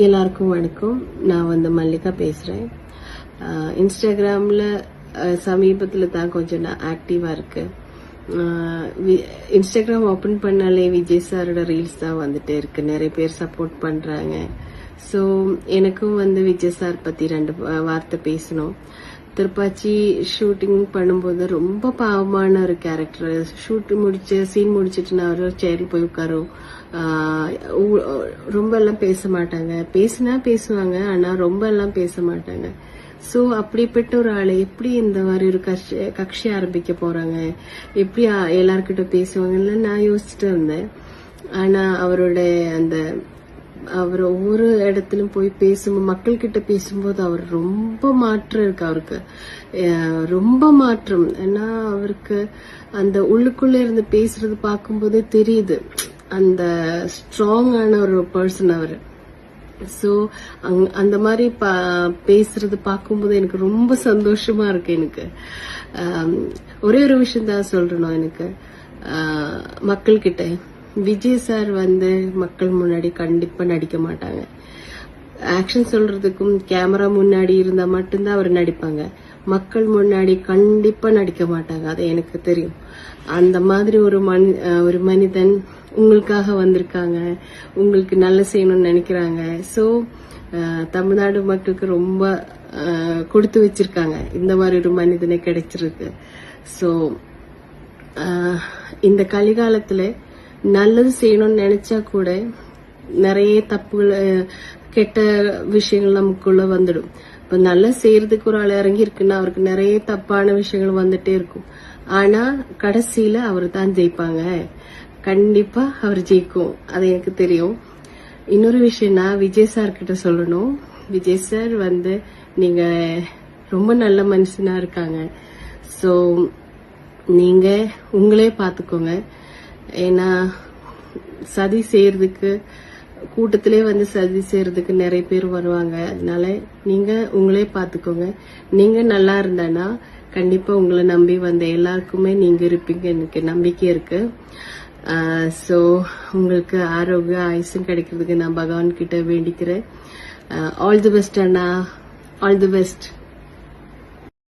எல்லாருக்கும் வணக்கம். நான் மல்லிகா பேசுறேன். இன்ஸ்டாகிராம்ல சமீபத்துல தான் கொஞ்சம் நான் ஆக்டிவா இருக்கு. இன்ஸ்டாகிராம் ஓபன் பண்ணாலே விஜய் சாரோட ரீல்ஸ் தான் வந்துட்டே இருக்கு. நிறைய பேர் சப்போர்ட் பண்றாங்க. ஸோ எனக்கும் விஜய் சார் பத்தி 2 வார்த்தை பேசணும். திருப்பாச்சி ஷூட்டிங் பண்ணும்போது ரொம்ப பாவமான ஒரு கேரக்டர். சீன் முடிச்சிட்டு நான் ஒரு சேர்ல போய் உட்காரும். ரொம்ப எல்லாம் பேச மாட்டாங்க. பேசினா பேசுவாங்க, ஆனா ரொம்ப எல்லாம் பேச மாட்டாங்க. சோ அப்படிப்பட்ட ஒரு ஆளை எப்படி இந்த மாதிரி ஒரு கட்சி ஆரம்பிக்க போறாங்க, எப்படி எல்லார்கிட்ட பேசுவாங்கன்னு நான் யோசிச்சுட்டு இருந்தேன். ஆனா அவர் ஒவ்வொரு இடத்திலும் போய் பேசும்போது, மக்கள் கிட்ட பேசும்போது அவர் ரொம்ப மாற்றம் இருக்கு. அவருக்கு ரொம்ப மாற்றம். ஏன்னா அவருக்கு அந்த உள்ளுக்குள்ள இருந்து பேசுறது பார்க்கும்போதே தெரியுது, அந்த ஸ்ட்ராங்கான ஒரு பர்சன் அவரு. சோ அந்த மாதிரி பேசுறது பார்க்கும்போது எனக்கு ரொம்ப சந்தோஷமா இருக்கு. எனக்கு ஒரே ஒரு விஷயம் தான் சொல்றேன். எனக்கு மக்கள் கிட்ட விஜய் சார் மக்கள் முன்னாடி கண்டிப்பா நடிக்க மாட்டாங்க. ஆக்ஷன் சொல்றதுக்கும் கேமரா முன்னாடி இருந்தா மட்டும்தான் அவர் நடிப்பாங்க. மக்கள் முன்னாடி கண்டிப்பா நடிக்க மாட்டாங்க. அது எனக்கு தெரியும். அந்த மாதிரி ஒரு மனிதன் உங்களுக்காக வந்திருக்காங்க, உங்களுக்கு நல்ல செய்யணும்னு நினைக்கிறாங்க. சோ தமிழ்நாடு மக்களுக்கு ரொம்ப கொடுத்து வச்சிருக்காங்க இந்த மாதிரி ஒரு மனிதனை கிடைச்சிருக்கு. சோ இந்த கலிகாலத்துல நல்லது செய்யணும்னு நினைச்சா கூட நிறைய தப்புகள், கெட்ட விஷயங்கள் நமக்குள்ள வந்துடும். இப்ப நல்லா செய்யறதுக்கு ஒரு ஆள் இறங்கி இருக்குன்னா அவருக்கு நிறைய தப்பான விஷயங்கள் வந்துட்டே இருக்கும். ஆனா கடைசியில அவர் தான் ஜெயிப்பாங்க. கண்டிப்பா அவர் ஜெயிக்கும், அது எனக்கு தெரியும். இன்னொரு விஷயம்னா விஜய் சார் கிட்ட சொல்லணும். விஜய் சார் நீங்க ரொம்ப நல்ல மனுஷனா இருக்காங்க. சோ நீங்க உங்களே பாத்துக்கோங்க. ஏன்னா சதி செய்யறதுக்கு, கூட்டத்திலே சதி செய்யறதுக்கு நிறைய பேர் வருவாங்க. அதனால நீங்க உங்களே பாத்துக்கோங்க. நீங்க நல்லா இருந்தானா கண்டிப்பா உங்களை நம்பி எல்லாருக்குமே நீங்க இருப்பீங்க, எனக்கு நம்பிக்கை இருக்கு. சோ உங்களுக்கு ஆரோக்கிய ஆயுசும் கிடைக்கிறதுக்கு நான் பகவான் கிட்ட வேண்டிக்கிறேன். All the best Anna, all the best.